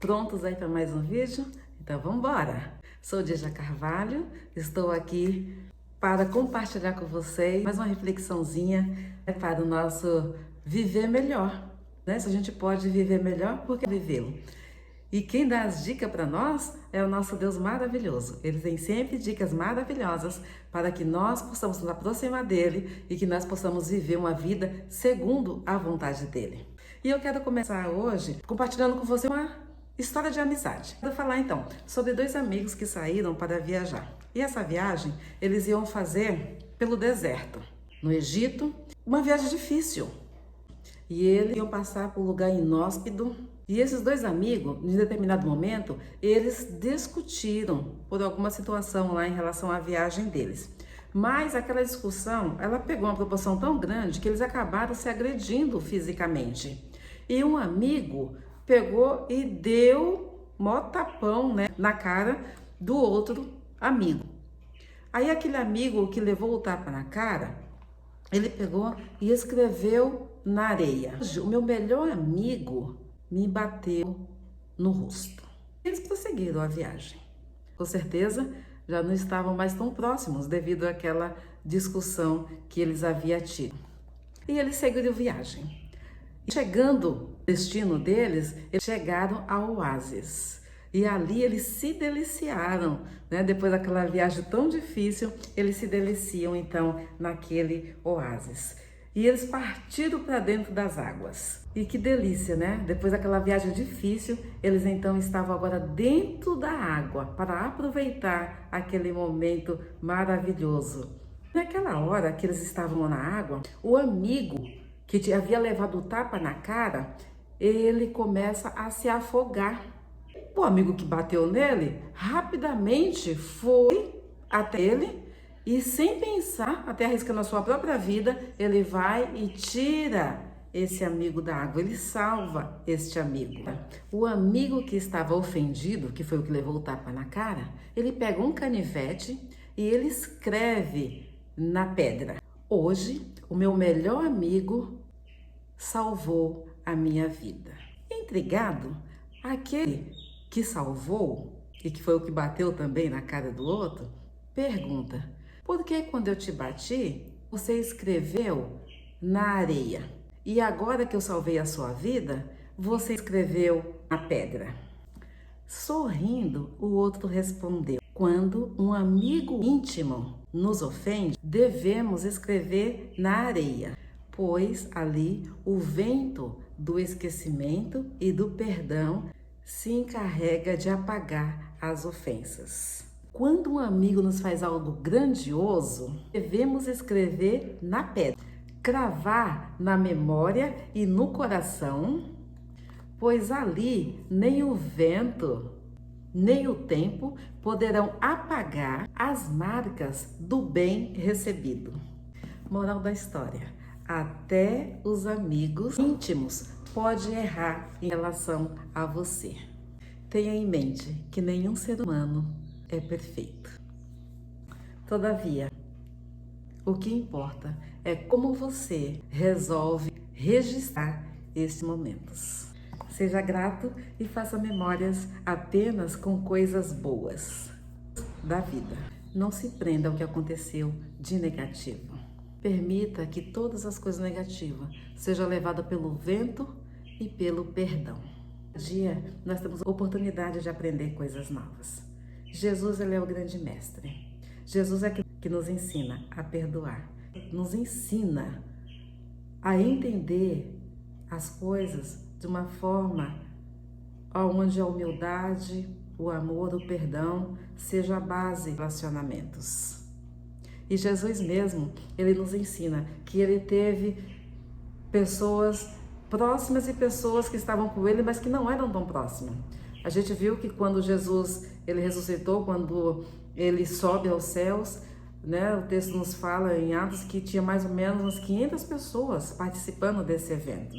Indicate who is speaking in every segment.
Speaker 1: Prontos aí para mais um vídeo? Então vamos embora! Sou Dija Carvalho, estou aqui para compartilhar com vocês mais uma reflexãozinha para o nosso viver melhor, né? Se a gente pode viver melhor, por que vivê-lo? E quem dá as dicas para nós é o nosso Deus maravilhoso. Ele tem sempre dicas maravilhosas para que nós possamos nos aproximar dele e que nós possamos viver uma vida segundo a vontade dele. E eu quero começar hoje compartilhando com você uma história de amizade. Vou falar então sobre dois amigos que saíram para viajar. E essa viagem eles iam fazer pelo deserto, no Egito, uma viagem difícil. E eles iam passar por um lugar inóspito. E esses dois amigos, em determinado momento, eles discutiram por alguma situação lá em relação à viagem deles. Mas aquela discussão, ela pegou uma proporção tão grande que eles acabaram se agredindo fisicamente. E um amigo pegou e deu mó tapão, né, na cara do outro amigo. Aí aquele amigo que levou o tapa na cara, ele pegou e escreveu na areia: o meu melhor amigo me bateu no rosto. Eles prosseguiram a viagem. Com certeza, já não estavam mais tão próximos devido àquela discussão que eles haviam tido. E eles seguiram viagem. Chegando ao destino deles, eles chegaram ao oásis. E ali eles se deliciaram, né? Depois daquela viagem tão difícil, eles se deliciam então naquele oásis. E eles partiram para dentro das águas. E que delícia, né? Depois daquela viagem difícil, eles então estavam agora dentro da água para aproveitar aquele momento maravilhoso. Naquela hora que eles estavam na água, o amigo que havia levado o tapa na cara, ele começa a se afogar. O amigo que bateu nele rapidamente foi até ele e, sem pensar, até arriscando a sua própria vida, ele vai e tira esse amigo da água, ele salva este amigo. O amigo que estava ofendido, que foi o que levou o tapa na cara, ele pega um canivete e ele escreve na pedra: hoje o meu melhor amigo salvou a minha vida. Intrigado, aquele que salvou, e que foi o que bateu também na cara do outro, pergunta: por que quando eu te bati, você escreveu na areia? E agora que eu salvei a sua vida, você escreveu na pedra? Sorrindo, o outro respondeu: quando um amigo íntimo nos ofende, devemos escrever na areia, pois ali o vento do esquecimento e do perdão se encarrega de apagar as ofensas. Quando um amigo nos faz algo grandioso, devemos escrever na pedra, cravar na memória e no coração, pois ali nem o vento, nem o tempo poderão apagar as marcas do bem recebido. Moral da história: até os amigos íntimos podem errar em relação a você. Tenha em mente que nenhum ser humano é perfeito. Todavia, o que importa é como você resolve registrar esses momentos. Seja grato e faça memórias apenas com coisas boas da vida. Não se prenda ao que aconteceu de negativo. Permita que todas as coisas negativas sejam levadas pelo vento e pelo perdão. Cada dia nós temos a oportunidade de aprender coisas novas. Jesus, ele é o grande mestre. Jesus é que nos ensina a perdoar, nos ensina a entender as coisas de uma forma onde a humildade, o amor, o perdão seja a base de relacionamentos. E Jesus mesmo, ele nos ensina que ele teve pessoas próximas e pessoas que estavam com ele, mas que não eram tão próximas. A gente viu que quando Jesus, ele ressuscitou, quando ele sobe aos céus, né, o texto nos fala em Atos que tinha mais ou menos umas 500 pessoas participando desse evento.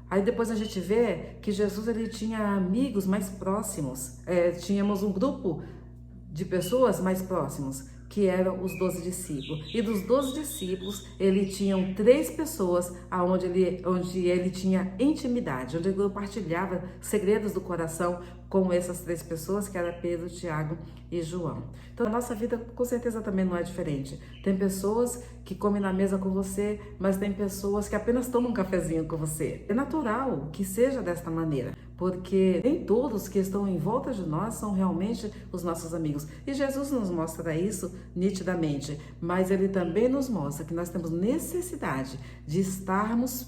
Speaker 1: Aí depois a gente vê que Jesus, ele tinha amigos mais próximos, tínhamos um grupo de pessoas mais próximos, que eram os 12 discípulos. E dos 12 discípulos, ele tinha 3 pessoas onde ele tinha intimidade, onde ele compartilhava segredos do coração com essas 3 pessoas, que eram Pedro, Tiago e João. Então, a nossa vida com certeza também não é diferente. Tem pessoas que comem na mesa com você, mas tem pessoas que apenas tomam um cafezinho com você. É natural que seja desta maneira, porque nem todos que estão em volta de nós são realmente os nossos amigos. E Jesus nos mostra isso nitidamente, mas ele também nos mostra que nós temos necessidade de estarmos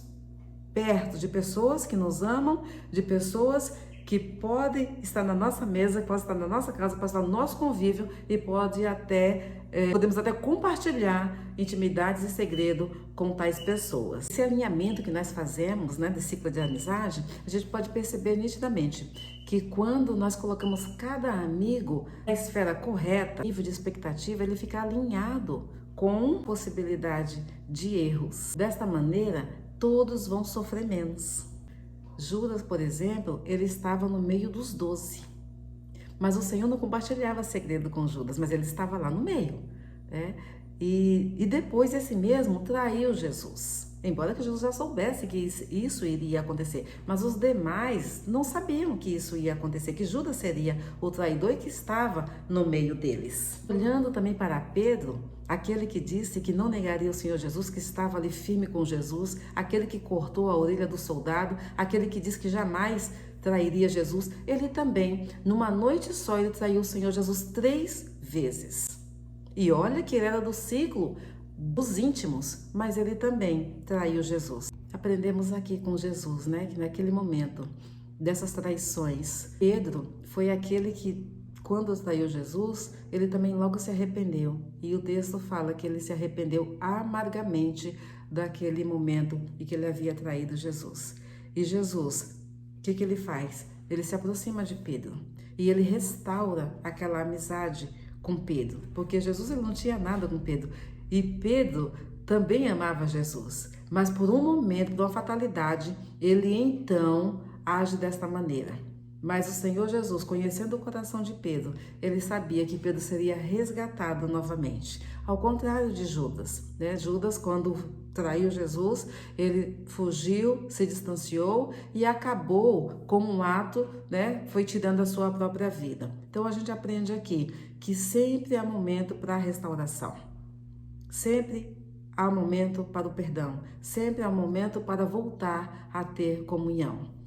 Speaker 1: perto de pessoas que nos amam, de pessoas que podem estar na nossa mesa, que podem estar na nossa casa, podem estar no nosso convívio e podemos até compartilhar intimidades e segredo com tais pessoas. Esse alinhamento que nós fazemos, né, desse ciclo de amizade, a gente pode perceber nitidamente que quando nós colocamos cada amigo na esfera correta, nível de expectativa, ele fica alinhado com possibilidade de erros. Desta maneira, todos vão sofrer menos. Judas, por exemplo, ele estava no meio dos 12. Mas o Senhor não compartilhava segredo com Judas, mas ele estava lá no meio, né? E depois esse mesmo traiu Jesus. Embora que Jesus já soubesse que isso iria acontecer, mas os demais não sabiam que isso ia acontecer, que Judas seria o traidor e que estava no meio deles. Olhando também para Pedro, aquele que disse que não negaria o Senhor Jesus, que estava ali firme com Jesus, aquele que cortou a orelha do soldado, aquele que disse que jamais trairia Jesus, ele também, numa noite só, ele traiu o Senhor Jesus 3 vezes. E olha que ele era do ciclo dos íntimos, mas ele também traiu Jesus. Aprendemos aqui com Jesus, né, que naquele momento dessas traições, Pedro foi aquele que, quando traiu Jesus, ele também logo se arrependeu. E o texto fala que ele se arrependeu amargamente daquele momento em que ele havia traído Jesus. E Jesus, o que ele faz? Ele se aproxima de Pedro e ele restaura aquela amizade com Pedro, porque Jesus ele não tinha nada com Pedro. E Pedro também amava Jesus, mas por um momento, por uma fatalidade, ele então age desta maneira. Mas o Senhor Jesus, conhecendo o coração de Pedro, ele sabia que Pedro seria resgatado novamente. Ao contrário de Judas, né? Judas, quando traiu Jesus, ele fugiu, se distanciou e acabou com um ato, né? Foi tirando a sua própria vida. Então a gente aprende aqui que sempre há momento para a restauração. Sempre há momento para o perdão. Sempre há momento para voltar a ter comunhão.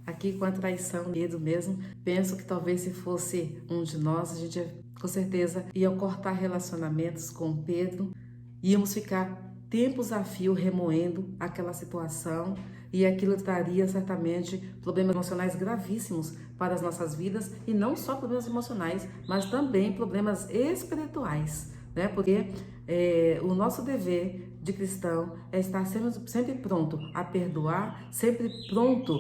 Speaker 1: Aqui com a traição, Pedro mesmo, penso que talvez se fosse um de nós, a gente com certeza ia cortar relacionamentos com Pedro, íamos ficar tempos a fio remoendo aquela situação e aquilo traria certamente problemas emocionais gravíssimos para as nossas vidas e não só problemas emocionais, mas também problemas espirituais, né? Porque o nosso dever de cristão é estar sempre pronto a perdoar, sempre pronto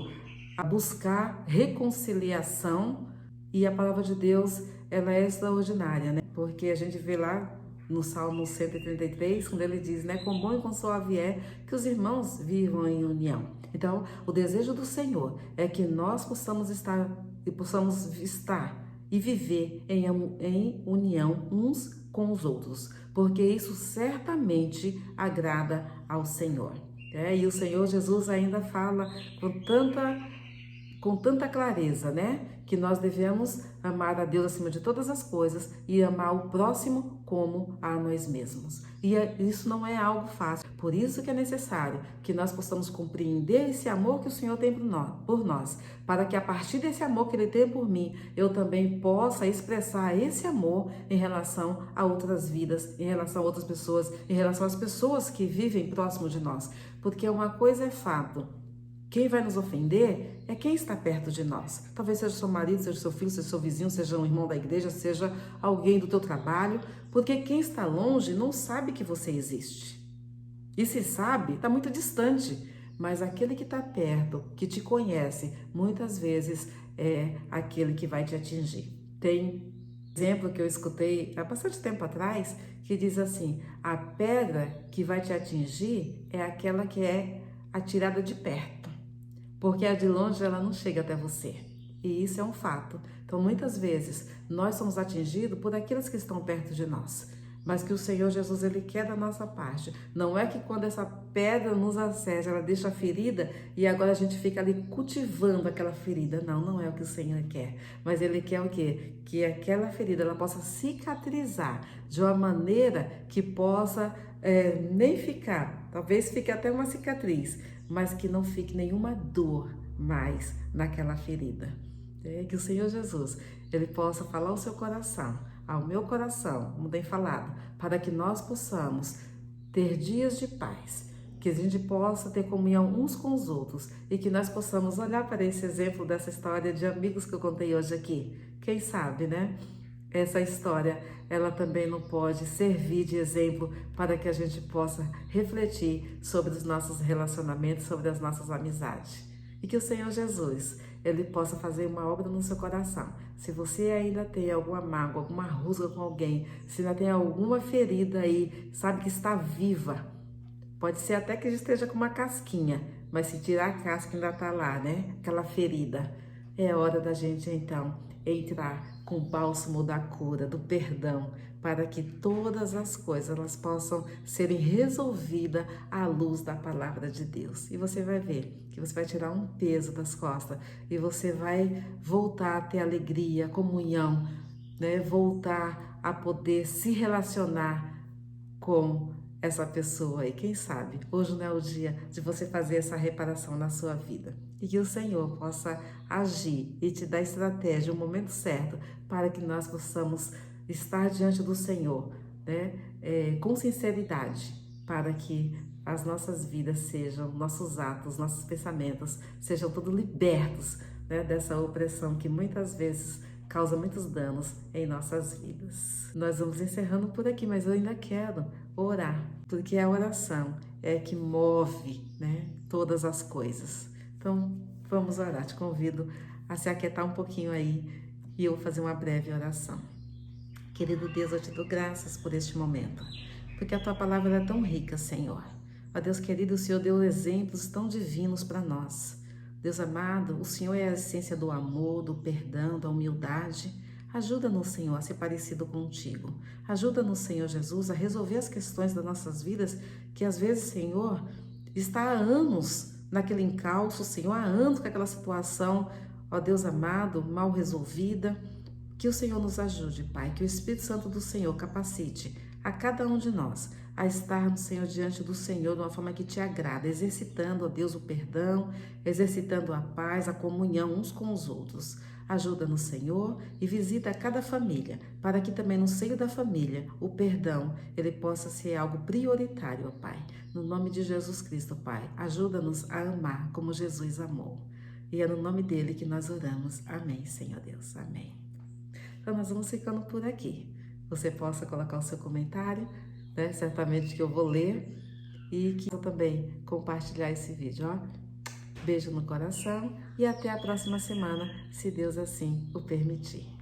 Speaker 1: a buscar reconciliação, e a palavra de Deus ela é extraordinária, né? Porque a gente vê lá no Salmo 133, quando ele diz, né, quão bom e quão suave é que os irmãos vivam em união. Então, o desejo do Senhor é que nós possamos estar e viver em união uns com os outros, porque isso certamente agrada ao Senhor. E o Senhor Jesus ainda fala com tanta clareza, né? Que nós devemos amar a Deus acima de todas as coisas e amar o próximo como a nós mesmos. E isso não é algo fácil. Por isso que é necessário que nós possamos compreender esse amor que o Senhor tem por nós, para que a partir desse amor que Ele tem por mim, eu também possa expressar esse amor em relação a outras vidas, em relação a outras pessoas, em relação às pessoas que vivem próximo de nós. Porque uma coisa é fato. Quem vai nos ofender é quem está perto de nós. Talvez seja seu marido, seja seu filho, seja seu vizinho, seja um irmão da igreja, seja alguém do teu trabalho, porque quem está longe não sabe que você existe. E se sabe, está muito distante. Mas aquele que está perto, que te conhece, muitas vezes é aquele que vai te atingir. Tem um exemplo que eu escutei há bastante tempo atrás, que diz assim, a pedra que vai te atingir é aquela que é atirada de perto. Porque a de longe ela não chega até você. E isso é um fato. Então, muitas vezes, nós somos atingidos por aqueles que estão perto de nós. mas que o Senhor Jesus, Ele quer da nossa parte. Não é que quando essa pedra nos acessa, ela deixa a ferida e agora a gente fica ali cultivando aquela ferida. Não, não é o que o Senhor quer. Mas Ele quer o quê? Que aquela ferida ela possa cicatrizar de uma maneira que possa nem ficar, talvez fique até uma cicatriz, mas que não fique nenhuma dor mais naquela ferida. Que o Senhor Jesus, Ele possa falar ao seu coração, ao meu coração, como tem falado, para que nós possamos ter dias de paz, que a gente possa ter comunhão uns com os outros e que nós possamos olhar para esse exemplo dessa história de amigos que eu contei hoje aqui. Quem sabe, né? Essa história, ela também não pode servir de exemplo para que a gente possa refletir sobre os nossos relacionamentos, sobre as nossas amizades. E que o Senhor Jesus, Ele possa fazer uma obra no seu coração. Se você ainda tem alguma mágoa, alguma rusga com alguém, se ainda tem alguma ferida aí, sabe que está viva, pode ser até que esteja com uma casquinha, mas se tirar a casca ainda está lá, né? Aquela ferida. É hora da gente então entrar com o bálsamo da cura, do perdão, para que todas as coisas elas possam serem resolvidas à luz da palavra de Deus. E você vai ver que você vai tirar um peso das costas e você vai voltar a ter alegria, comunhão, né? Voltar a poder se relacionar com essa pessoa aí. Quem sabe hoje não é o dia de você fazer essa reparação na sua vida e que o Senhor possa agir e te dar estratégia, o momento certo para que nós possamos estar diante do Senhor, né? Com sinceridade, para que as nossas vidas sejam, nossos atos, nossos pensamentos sejam todos libertos, né, dessa opressão que muitas vezes causa muitos danos em nossas vidas. Nós vamos encerrando por aqui, mas eu ainda quero orar, porque a oração é que move, né, todas as coisas. Então, vamos orar. Te convido a se aquietar um pouquinho aí e eu vou fazer uma breve oração. Querido Deus, eu te dou graças por este momento, porque a tua palavra é tão rica, Senhor. Ó Deus querido, o Senhor deu exemplos tão divinos para nós. Deus amado, o Senhor é a essência do amor, do perdão, da humildade. Ajuda-nos, Senhor, a ser parecido contigo. Ajuda-nos, Senhor Jesus, a resolver as questões das nossas vidas, que às vezes, Senhor, está há anos naquele encalço, Senhor, há anos com aquela situação, ó Deus amado, mal resolvida. Que o Senhor nos ajude, Pai, que o Espírito Santo do Senhor capacite a cada um de nós a estarmos, Senhor, diante do Senhor de uma forma que te agrada, exercitando, ó Deus, o perdão, exercitando a paz, a comunhão uns com os outros. Ajuda-nos, Senhor, e visita cada família, para que também no seio da família o perdão ele possa ser algo prioritário, ó Pai. No nome de Jesus Cristo, Pai, ajuda-nos a amar como Jesus amou. E é no nome dele que nós oramos. Amém, Senhor Deus. Amém. Então nós vamos ficando por aqui. Você possa colocar o seu comentário, né? Certamente que eu vou ler e que eu também compartilhar esse vídeo, ó. Beijo no coração e até a próxima semana, se Deus assim o permitir.